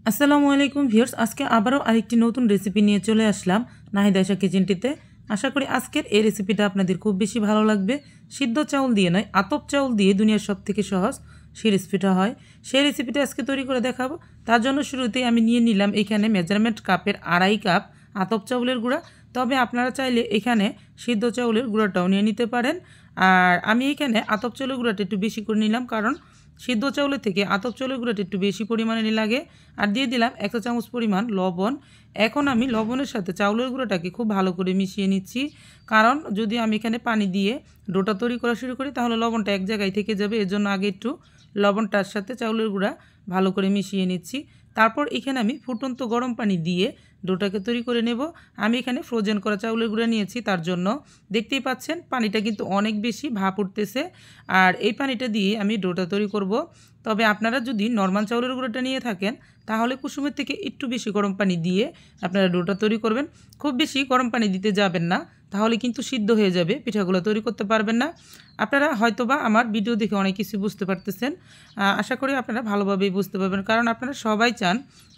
আসসালামু আলাইকুম ভিউয়ার্স, আজকে আবারও আরেকটি নতুন রেসিপি নিয়ে চলে আসলাম নাহিদ আয়েশা কিচেনটিতে। আশা করি আজকের এই রেসিপিটা আপনাদের খুব বেশি ভালো লাগবে। সিদ্ধ চাউল দিয়ে নয়, আতপ চাউল দিয়ে দুনিয়ার সবথেকে সহজ সেই রেসিপিটা হয়। সেই রেসিপিটা আজকে তৈরি করে দেখাবো। তার জন্য শুরুতেই আমি নিয়ে নিলাম এখানে মেজারমেন্ট কাপের 2.5 কাপ আতপ চাউলের গুঁড়া। তবে আপনারা চাইলে এখানে সিদ্ধ চাউলের গুঁড়াটাও নিয়ে নিতে পারেন। আর আমি এখানে আতপ চাউলের গুঁড়াটা একটু বেশি করে নিলাম, কারণ সিদ্ধ চাউলের থেকে আতপ চাউলের গুঁড়াটা একটু বেশি পরিমাণে লাগে। আর দিয়ে দিলাম 1 চা চামচ পরিমাণ লবণ। এখন আমি লবণের সাথে চাউলের গুঁড়াটাকে খুব ভালো করে মিশিয়ে নিচ্ছি, কারণ যদি আমি এখানে পানি দিয়ে ডোটা তৈরি করা শুরু করি তাহলে লবণটা এক জায়গায় থেকে যাবে। এর জন্য আগে একটু লবণটার সাথে চাউলের গুঁড়া ভালো করে মিশিয়ে নিচ্ছি। তারপর এখানে আমি ফুটন্ত গরম পানি দিয়ে ডোটাকে তৈরি করে নেব। আমি এখানে ফ্রোজেন করা চাউলের গুঁড়া নিয়েছি, তার জন্য দেখতেই পাচ্ছেন পানিটা কিন্তু অনেক বেশি ভাপ উঠতেছে। আর এই পানিটা দিয়ে আমি ডোটা তৈরি করব। তবে আপনারা যদি নর্মাল চাউলের গুঁড়োটা নিয়ে থাকেন তাহলে কুসুমের থেকে একটু বেশি গরম পানি দিয়ে আপনারা ডোটা তৈরি করবেন। খুব বেশি গরম পানি দিতে যাবেন না, তাহলে কিন্তু সিদ্ধ হয়ে যাবে, পিঠাগুলো তৈরি করতে পারবেন না। আপনারা হয়তোবা আমার ভিডিও দেখে অনেক কিছু বুঝতে পারতেছেন। আশা করি আপনারা ভালোভাবেই বুঝতে পারবেন, কারণ আপনারা সবাই চান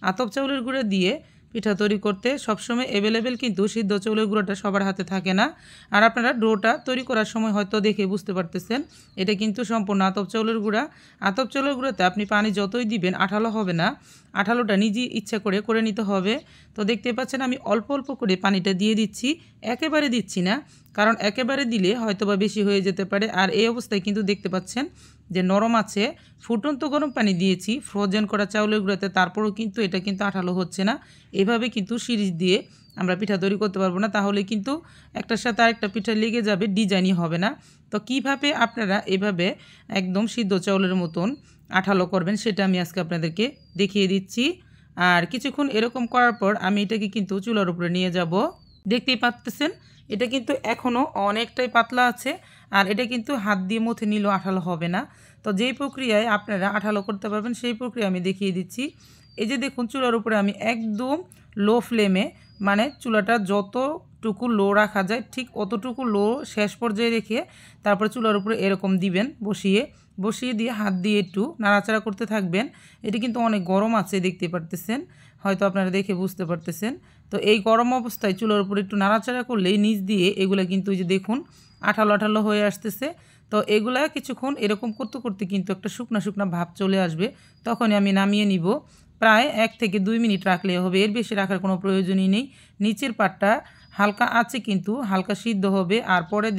আতপ চাউলের গুঁড়ো দিয়ে পিঠা তৈরি করতে। সবসময় অ্যাভেলেবেল কিন্তু সিদ্ধ চাউলের গুঁড়োটা সবার হাতে থাকে না। আর আপনারা ডোটা তৈরি করার সময় হয়তো দেখে বুঝতে পারতেছেন এটা কিন্তু সম্পূর্ণ আতপ চাউলের গুঁড়া। আতপ চাউলের গুঁড়োতে আপনি পানি যতই দিবেন আঠালো হবে না, আঠালোটা নিজেই ইচ্ছা করে নিতে হবে। তো দেখতে পাচ্ছেন আমি অল্প অল্প করে পানিটা দিয়ে দিচ্ছি, একেবারে দিচ্ছি না, কারণ একেবারে দিলে হয়তোবা বেশি হয়ে যেতে পারে। আর এই অবস্থায় কিন্তু দেখতে পাচ্ছেন যে নরম আছে। ফুটন্ত গরম পানি দিয়েছি ফ্রোজেন করা চাউলের গুঁড়াতে, তারপরেও কিন্তু এটা কিন্তু আঠালো হচ্ছে না। এভাবে কিন্তু সিরিজ দিয়ে আমরা পিঠা তৈরি করতে পারবো না, তাহলে কিন্তু একটার সাথে আরেকটা পিঠা লেগে যাবে, ডিজাইনই হবে না। তো কিভাবে আপনারা এভাবে একদম সিদ্ধ চাউলের মতন আঠালো করবেন সেটা আমি আজকে আপনাদেরকে দেখিয়ে দিচ্ছি। আর কিছুক্ষণ এরকম করার পর আমি এটাকে কিন্তু চুলার উপরে নিয়ে যাব। দেখতেই পাচ্ছেন এটা কিন্তু এখনও অনেকটাই পাতলা আছে, আর এটা কিন্তু হাত দিয়ে মুথে নিলেও আঠালো হবে না। তো যেই প্রক্রিয়ায় আপনারা আঠালো করতে পারবেন সেই প্রক্রিয়া আমি দেখিয়ে দিচ্ছি। এই যে দেখুন চুলার উপরে আমি একদম লো ফ্লেমে, মানে চুলাটা যতটুকু লো রাখা যায় ঠিক অতটুকু লো শেষ পর্যায়ে রেখে তারপরে চুলার উপরে এরকম দিবেন, বসিয়ে দিয়ে হাত দিয়ে একটু নাড়াচাড়া করতে থাকবেন। এটি কিন্তু অনেক গরম আছে, দেখতে পারতেছেন, হয়তো আপনারা দেখে বুঝতে পারতেছেন। তো এই গরম অবস্থায় চুলার উপরে একটু নাড়াচাড়া করলেই নিচ দিয়ে এগুলা কিন্তু এই যে দেখুন আঠালো আঠালো হয়ে আসতেছে। তো এগুলা কিছুক্ষণ এরকম করতে করতে কিন্তু একটা শুকনা শুকনা ভাব চলে আসবে, তখনই আমি নামিয়ে নিব। প্রায় 1 থেকে 2 মিনিট রাখলে হবে, এর বেশি রাখার কোনো প্রয়োজনই নেই। নিচের পাটটা হালকা আছে কিন্তু হালকা সিদ্ধ হবে, আর পরে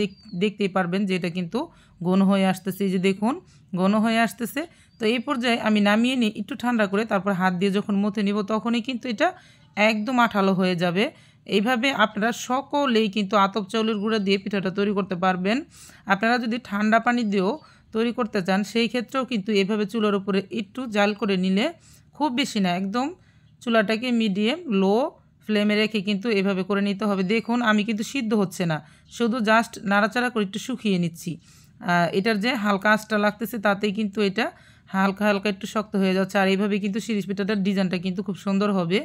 দেখতেই পারবেন যে এটা কিন্তু ঘন হয়ে আসতেছে। এই যে দেখুন ঘন হয়ে আসতেছে। তো এই পর্যায়ে আমি নামিয়ে নিই একটু ঠান্ডা করে, তারপর হাত দিয়ে যখন মথে নিব তখনই কিন্তু এটা একদম আঠালো হয়ে যাবে। এইভাবে আপনারা সকলেই কিন্তু আতপ চাউলের গুঁড়া দিয়ে পিঠাটা তৈরি করতে পারবেন। আপনারা যদি ঠান্ডা পানি দিয়েও তৈরি করতে চান সেই ক্ষেত্রেও কিন্তু এভাবে চুলার উপরে একটু জাল করে নিলে, খুব বেশি না, একদম চুলাটাকে মিডিয়াম লো ফ্লেমে রেখে কিন্তু এভাবে করে নিতে হবে। দেখুন আমি কিন্তু সিদ্ধ হচ্ছে না, শুধু জাস্ট নাড়াচাড়া করে একটু শুকিয়ে নিচ্ছি। এটার যে হালকা আঁচটা লাগতেছে তাতেই কিন্তু এটা হালকা হালকা একটু শক্ত হয়ে যাচ্ছে। আর এইভাবে কিন্তু শিরিষ পিঠাটার ডিজাইনটা কিন্তু খুব সুন্দর হবে।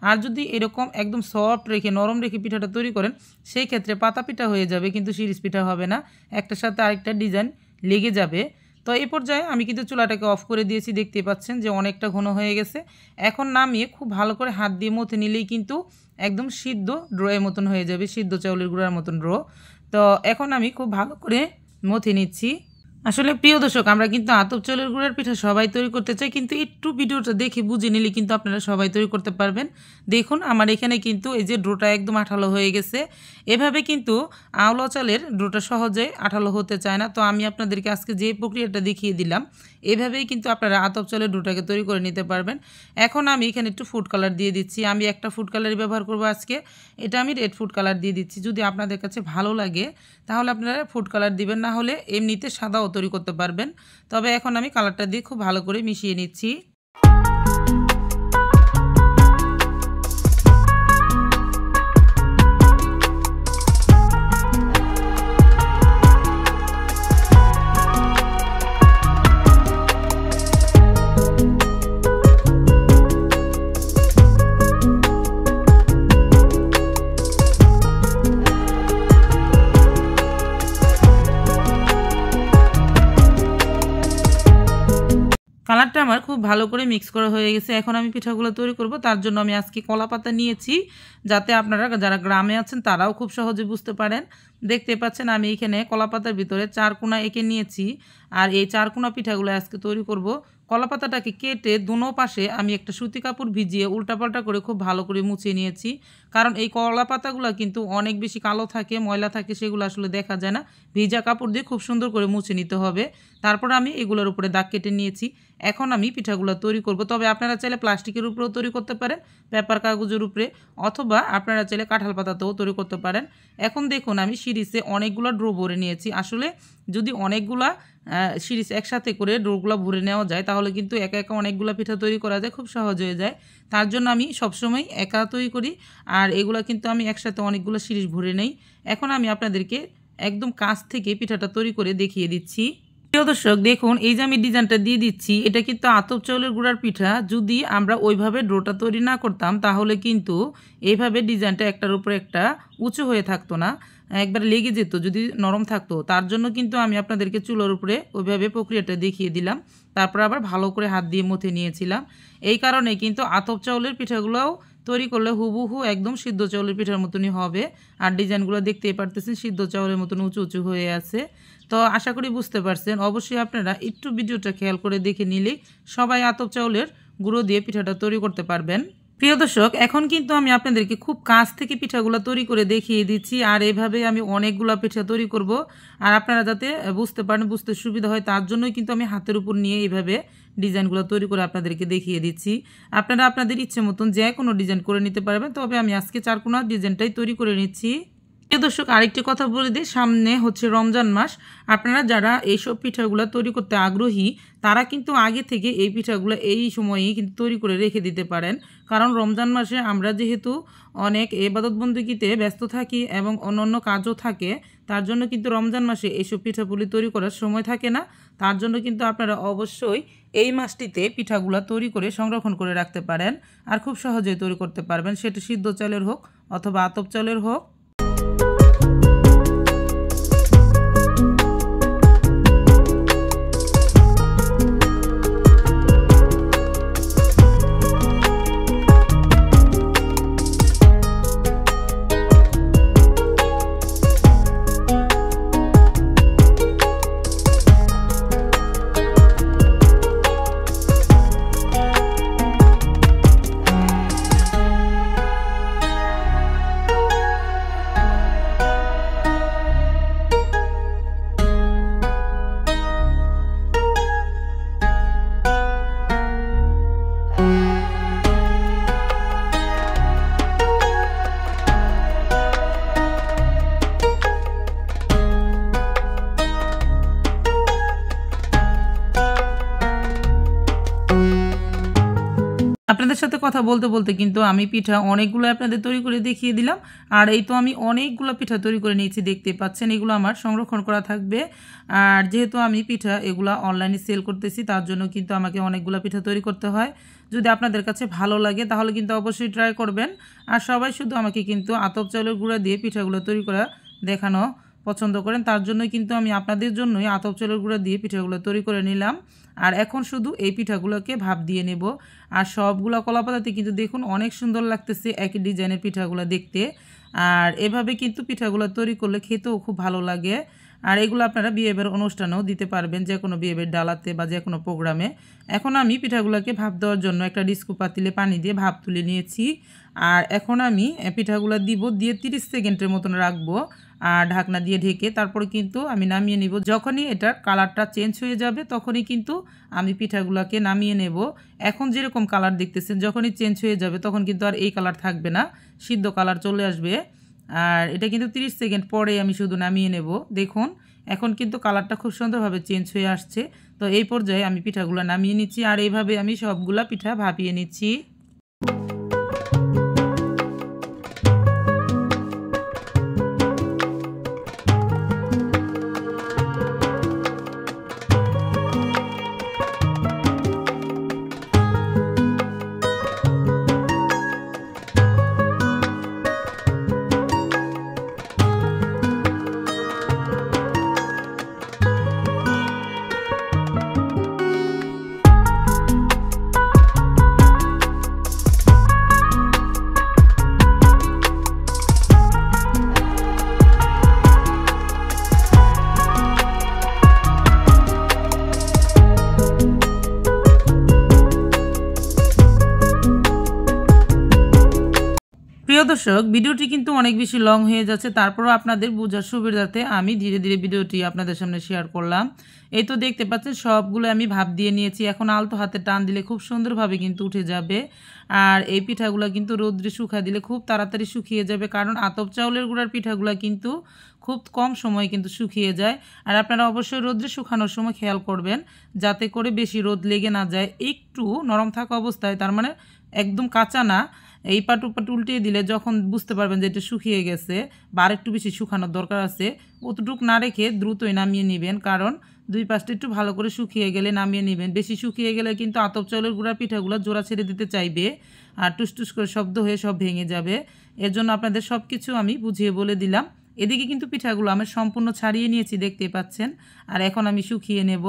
আর যদি এরকম একদম সফট রেখে নরম রেখে পিঠাটা তৈরি করেন সেই ক্ষেত্রে পাতা পিঠা হয়ে যাবে, কিন্তু শিরিষ পিঠা হবে না, একটার সাথে আরেকটা ডিজাইন লেগে যাবে। তো এই পর্যায়ে আমি কিন্তু চুলাটাকে অফ করে দিয়েছি, দেখতে পাচ্ছেন যে অনেকটা ঘন হয়ে গেছে। এখন নামিয়ে খুব ভালো করে হাত দিয়ে মথে নিলেই কিন্তু একদম সিদ্ধ ড্রয়ের মতন হয়ে যাবে, সিদ্ধ চাউলের গুঁড়ার মতন ড্র। তো এখন আমি খুব ভালো করে মথে নিচ্ছি। আসলে প্রিয় দর্শক, আমরা কিন্তু আতপ চাউলের গুঁড়ার পিঠা সবাই তৈরি করতে চাই, কিন্তু একটু ভিডিওটা দেখে বুঝে নিলে কিন্তু আপনারা সবাই তৈরি করতে পারবেন। দেখুন আমার এখানে কিন্তু এই যে ডোটা একদম আঠালো হয়ে গেছে। এভাবে কিন্তু আওলা চালের ডোটা সহজে আঠালো হতে চায় না। তো আমি আপনাদেরকে আজকে যে প্রক্রিয়াটা দেখিয়ে দিলাম এভাবেই কিন্তু আপনারা আতপ চালের ডোটাকে তৈরি করে নিতে পারবেন। এখন আমি এখানে একটু ফুড কালার দিয়ে দিচ্ছি। আমি একটা ফুড কালারই ব্যবহার করব আজকে, এটা আমি রেড ফুড কালার দিয়ে দিচ্ছি। যদি আপনাদের কাছে ভালো লাগে তাহলে আপনারা ফুড কালার দিবেন, না হলে এমনিতে সাদাও তৈরি করতে পারবেন। তবে এখন আমি কালারটা দিয়ে খুব ভালো করে মিশিয়ে নিচ্ছি। কালারটা আমার খুব ভালো করে মিক্স করা হয়ে গেছে। এখন আমি পিঠাগুলো তৈরি করব। তার জন্য আমি আজকে কলা পাতা নিয়েছি, যাতে আপনারা যারা গ্রামে আছেন তারাও খুব সহজে বুঝতে পারেন। দেখতে পাচ্ছেন আমি এখানে কলা পাতার ভিতরে 4 কোনা এঁকে নিয়েছি, আর এই 4 কোনা পিঠাগুলো আজকে তৈরি করব। কলা পাতাটাকে কেটে দুনো পাশে আমি একটা সুতি কাপড় ভিজিয়ে উল্টাপাল্টা করে খুব ভালো করে মুছিয়ে নিয়েছি, কারণ এই কলা পাতাগুলো কিন্তু অনেক বেশি কালো থাকে, ময়লা থাকে, সেগুলো আসলে দেখা যায় না। ভিজা কাপড় দিয়ে খুব সুন্দর করে মুছে নিতে হবে। তারপর আমি এগুলোর উপরে দাগ কেটে নিয়েছি। এখন আমি পিঠাগুলো তৈরি করব। তবে আপনারা চাইলে প্লাস্টিকের উপরেও তৈরি করতে পারেন, পেপার কাগজের উপরে, অথবা আপনারা চাইলে কাঁঠাল পাতাতেও তৈরি করতে পারেন। এখন দেখুন আমি সিরিজে অনেকগুলো ড্রো ভরে নিয়েছি। আসলে যদি অনেকগুলা সিরিজ একসাথে করে ড্রোগুলো ভরে নেওয়া যায় তাহলে কিন্তু একা একা অনেকগুলো পিঠা তৈরি করা যায়, খুব সহজ হয়ে যায়। তার জন্য আমি সবসময় একা তৈরি করি, আর এগুলো কিন্তু আমি একসাথে অনেকগুলো সিরিজ ভরে নেই। এখন আমি আপনাদেরকে একদম কাছ থেকে পিঠাটা তৈরি করে দেখিয়ে দিচ্ছি। প্রিয় দর্শক দেখুন, এই যে আমি ডিজাইনটা দিয়ে দিচ্ছি, এটা কিন্তু আতপ চাউলের গুঁড়ার পিঠা। যদি আমরা ওইভাবে ডোটা তৈরি না করতাম তাহলে কিন্তু এইভাবে ডিজাইনটা একটার উপর একটা উঁচু হয়ে থাকতো না, একবার লেগে যেত যদি নরম থাকতো। তার জন্য কিন্তু আমি আপনাদেরকে চুলোর উপরে ওইভাবে প্রক্রিয়াটা দেখিয়ে দিলাম, তারপর আবার ভালো করে হাত দিয়ে মথে নিয়েছিলাম। এই কারণে কিন্তু আতপ চাউলের পিঠাগুলোও তৈরি করলে হুবহু একদম সিদ্ধ চাউলের পিঠার মতনই হবে। আর ডিজাইনগুলো দেখতেই পারতেছেন সিদ্ধ চাউলের মতন উঁচু উঁচু হয়ে আছে। তো আশা করি বুঝতে পারছেন। অবশ্যই আপনারা একটু ভিডিওটা খেয়াল করে দেখে নিলেই সবাই আতপ চাউলের গুঁড়ো দিয়ে পিঠাটা তৈরি করতে পারবেন। প্রিয় দর্শক এখন কিন্তু আমি আপনাদেরকে খুব কাছ থেকে পিঠাগুলো তৈরি করে দেখিয়ে দিচ্ছি, আর এভাবে আমি অনেকগুলো পিঠা তৈরি করব। আর আপনারা যাতে বুঝতে পারেন, বুঝতে সুবিধা হয়, তার জন্যই কিন্তু আমি হাতের উপর নিয়ে এইভাবে ডিজাইনগুলো তৈরি করে আপনাদেরকে দেখিয়ে দিচ্ছি। আপনারা আপনাদের ইচ্ছে মতন যে কোনো ডিজাইন করে নিতে পারবেন, তবে আমি আজকে 4 কোণা ডিজাইনটাই তৈরি করে নিচ্ছি। প্রিয় দর্শক আরেকটি কথা বলে দিই, সামনে হচ্ছে রমজান মাস। আপনারা যারা এইসব পিঠাগুলো তৈরি করতে আগ্রহী তারা কিন্তু আগে থেকে এই পিঠাগুলো এই সময়েই কিন্তু তৈরি করে রেখে দিতে পারেন, কারণ রমজান মাসে আমরা যেহেতু অনেক ইবাদত বন্দেগীতে ব্যস্ত থাকি এবং অন্যান্য কাজও থাকে, তার জন্য কিন্তু রমজান মাসে এইসব পিঠাপুলি তৈরি করার সময় থাকে না। তার জন্য কিন্তু আপনারা অবশ্যই এই মাসটিতে পিঠাগুলো তৈরি করে সংরক্ষণ করে রাখতে পারেন, আর খুব সহজেই তৈরি করতে পারবেন, সেটা সিদ্ধ চালের হোক অথবা আতপ চালের হোক। আপনাদের সাথে কথা বলতে বলতে কিন্তু আমি পিঠা অনেকগুলো আপনাদের তৈরি করে দেখিয়ে দিলাম। আর এই তো আমি অনেকগুলো পিঠা তৈরি করে নিয়েছি, দেখতে পাচ্ছেন। এগুলো আমার সংরক্ষণ করা থাকবে। আর যেহেতু আমি পিঠা এগুলো অনলাইনে সেল করতেছি, তার জন্য কিন্তু আমাকে অনেকগুলো পিঠা তৈরি করতে হয়। যদি আপনাদের কাছে ভালো লাগে তাহলে কিন্তু অবশ্যই ট্রাই করবেন। আর সবাই শুধু আমাকে কিন্তু আতপ চাউলের গুঁড়া দিয়ে পিঠাগুলো তৈরি করা দেখানো পছন্দ করেন, তার জন্যই কিন্তু আমি আপনাদের জন্যই আতপ চালের গুঁড়া দিয়ে পিঠাগুলো তৈরি করে নিলাম। আর এখন শুধু এই পিঠাগুলোকে ভাপ দিয়ে নেব। আর সবগুলো কলাপাতাতে কিন্তু দেখুন অনেক সুন্দর লাগতেছে একই ডিজাইনের পিঠাগুলো দেখতে। আর এভাবে কিন্তু পিঠাগুলো তৈরি করলে খেতেও খুব ভালো লাগে। আর এগুলো আপনারা বিয়েবাড়ির অনুষ্ঠানেও দিতে পারবেন, যে কোনো বিয়েবাড়ির ডালাতে বা যে কোনো প্রোগ্রামে। এখন আমি পিঠাগুলোকে ভাপ দেওয়ার জন্য একটা ডিস্কো পাতিলে পানি দিয়ে ভাপ তুলে নিয়েছি। আর এখন আমি পিঠাগুলো দিব, দিয়ে 30 সেকেন্ডের মতন রাখবো আর ঢাকনা দিয়ে ঢেকে। তারপরে কিন্তু আমি নামিয়ে নেব। যখনই এটার কালারটা চেঞ্জ হয়ে যাবে তখনই কিন্তু আমি পিঠাগুলোকে নামিয়ে নেব। এখন যেরকম কালার দেখতেছেন, যখনই চেঞ্জ হয়ে যাবে তখন কিন্তু আর এই কালার থাকবে না, সিদ্ধ কালার চলে আসবে। আর এটা কিন্তু 30 সেকেন্ড পরে আমি শুধু নামিয়ে নেব। দেখুন এখন কিন্তু কালারটা খুব সুন্দরভাবে চেঞ্জ হয়ে আসছে। তো এই পর্যায়ে আমি পিঠাগুলো নামিয়ে নিচ্ছি, আর এইভাবে আমি সবগুলা পিঠা ভাপিয়ে নিচ্ছি। প্রিয় দর্শক, ভিডিওটি কিন্তু অনেক বেশি লং হয়ে যাচ্ছে, তারপরও আপনাদের বোঝার সুবিধার্থে আমি ধীরে ধীরে ভিডিওটি আপনাদের সামনে শেয়ার করলাম। এই তো দেখতে পাচ্ছেন সবগুলো আমি ভাপ দিয়ে নিয়েছি। এখন আলতো হাতে টান দিলে খুব সুন্দরভাবে কিন্তু উঠে যাবে। আর এই পিঠাগুলো কিন্তু রোদ্রে শুকা দিলে খুব তাড়াতাড়ি শুকিয়ে যাবে, কারণ আতপ চাউলের গুঁড়ার পিঠাগুলো কিন্তু খুব কম সময়ে কিন্তু শুকিয়ে যায়। আর আপনারা অবশ্যই রোদ্রে শুকানোর সময় খেয়াল করবেন যাতে করে বেশি রোদ লেগে না যায়। একটু নরম থাকা অবস্থায়, তার মানে একদম কাঁচা না, এই পাট উপাট উল্টিয়ে দিলে যখন বুঝতে পারবেন যে এটা শুকিয়ে গেছে বা আর একটু বেশি শুকানোর দরকার আছে, অতটুকু না রেখে দ্রুতই নামিয়ে নেবেন, কারণ দুই পাশটা একটু ভালো করে শুকিয়ে গেলে নামিয়ে নেবেন। বেশি শুকিয়ে গেলে কিন্তু আতপ চাউলের গুঁড়ার পিঠাগুলো জোড়া ছেড়ে দিতে চাইবে আর টুসটুস করে শব্দ হয়ে সব ভেঙে যাবে। এর জন্য আপনাদের সব কিছু আমি বুঝিয়ে বলে দিলাম। এদিকে কিন্তু পিঠাগুলো আমি সম্পূর্ণ ছাড়িয়ে নিয়েছি, দেখতেই পাচ্ছেন। আর এখন আমি শুকিয়ে নেব।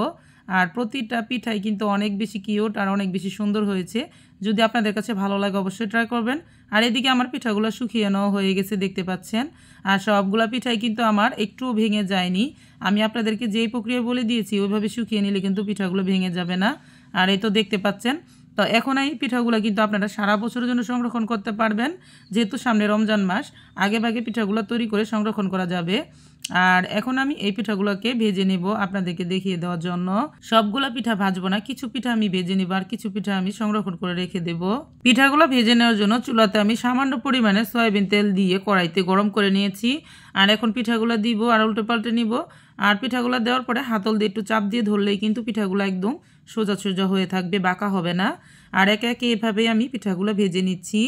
আর প্রতিটা পিঠাই কিন্তু অনেক বেশি কিউট আর অনেক বেশি সুন্দর হয়েছে। যদি আপনাদের কাছে ভালো লাগে অবশ্যই ট্রাই করবেন। আর এদিকে আমার পিঠাগুলো শুকিয়ে নেওয়া হয়ে গেছে, দেখতে পাচ্ছেন। আর সবগুলা পিঠাই কিন্তু আমার একটুও ভেঙে যায়নি। আমি আপনাদেরকে যেই প্রক্রিয়া বলে দিয়েছি ওইভাবে শুকিয়ে নিলে কিন্তু পিঠাগুলো ভেঙে যাবে না। আর এই তো দেখতে পাচ্ছেন। তো এখন এই পিঠাগুলো কিন্তু আপনারা সারা বছরের জন্য সংরক্ষণ করতে পারবেন, যেহেতু সামনে রমজান মাস। আগে ভাগে পিঠাগুলো তৈরি করে সংরক্ষণ করা যাবে। আর এখন আমি এই পিঠাগুলোকে ভেজে নেব আপনাদেরকে দেখিয়ে দেওয়ার জন্য। সবগুলা পিঠা ভাজবো না, কিছু পিঠা আমি ভেজে নেব আর কিছু পিঠা আমি সংরক্ষণ করে রেখে দেব। পিঠাগুলো ভেজে নেওয়ার জন্য চুলাতে আমি সামান্য পরিমাণে সয়াবিন তেল দিয়ে কড়াইতে গরম করে নিয়েছি। আর এখন পিঠাগুলো দিব আর উল্টে পাল্টে নিব। আর পিঠাগুলো দেওয়ার পরে হাতল দিয়ে একটু চাপ দিয়ে ধরলেই কিন্তু পিঠাগুলো একদম সোজা সোজা হয়ে থাকবে, বাঁকা হবে না। আর একে একে এভাবেই আমি পিঠাগুলো ভেজে নিচ্ছি।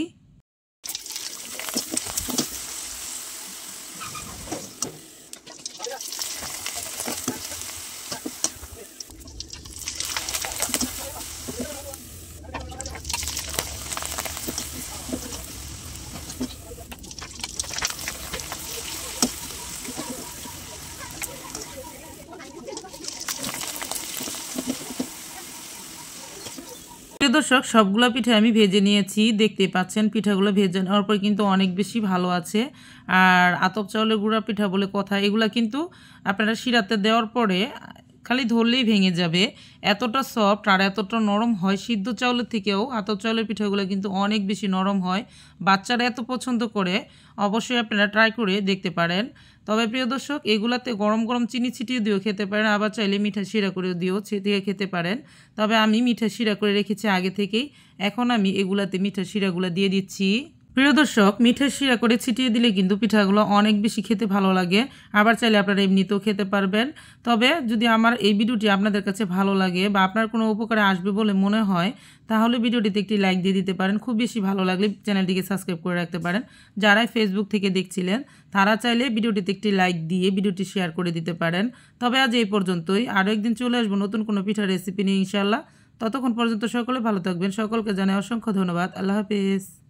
দর্শক, সবগুলো পিঠা আমি ভেজে নিয়েছি, দেখতে পাচ্ছেন। পিঠাগুলো ভেজে নেওয়ার পর কিন্তু অনেক বেশি ভালো আছে। আর আতপ চাউলের গুঁড়া পিঠা বলে কথা, এগুলা কিন্তু আপনারা শিরাতে দেওয়ার পরে খালি ধরলেই ভেঙে যাবে, এতটা সফট আর এতটা নরম হয়। সিদ্ধ চাউলের থেকেও আতপ চাউলের পিঠাগুলো কিন্তু অনেক বেশি নরম হয়। বাচ্চারা এত পছন্দ করে, অবশ্যই আপনারা ট্রাই করে দেখতে পারেন। তবে প্রিয় দর্শক, এগুলাতে গরম গরম চিনি ছিটিয়ে দিয়েও খেতে পারেন, আবার চাইলে মিঠা শিরা করেও দিয়েও ছিটিয়ে খেতে পারেন। তবে আমি মিঠা শিরা করে রেখেছি আগে থেকেই, এখন আমি এগুলাতে মিঠা শিরাগুলো দিয়ে দিচ্ছি। প্রিয় দর্শক, মিঠা শিরা করে ছিটিয়ে দিলে কিন্তু পিঠাগুলো অনেক বেশি খেতে ভালো লাগে, আবার চাইলে আপনারা এমনিতেও খেতে পারবেন। তবে যদি আমার এই ভিডিওটি আপনাদের কাছে ভালো লাগে বা আপনার কোনো উপকারে আসবে বলে মনে হয়, তাহলে ভিডিওটিতে একটি লাইক দিয়ে দিতে পারেন। খুব বেশি ভালো লাগলে চ্যানেলটিকে সাবস্ক্রাইব করে রাখতে পারেন। যারাই ফেসবুক থেকে দেখছিলেন তারা চাইলে ভিডিওটিতে একটি লাইক দিয়ে ভিডিওটি শেয়ার করে দিতে পারেন। তবে আজ এই পর্যন্তই, আরও একদিন চলে আসবো নতুন কোনো পিঠার রেসিপি নিয়ে ইনশাল্লাহ। ততক্ষণ পর্যন্ত সকলে ভালো থাকবেন। সকলকে জানাই অসংখ্য ধন্যবাদ। আল্লাহ হাফেজ।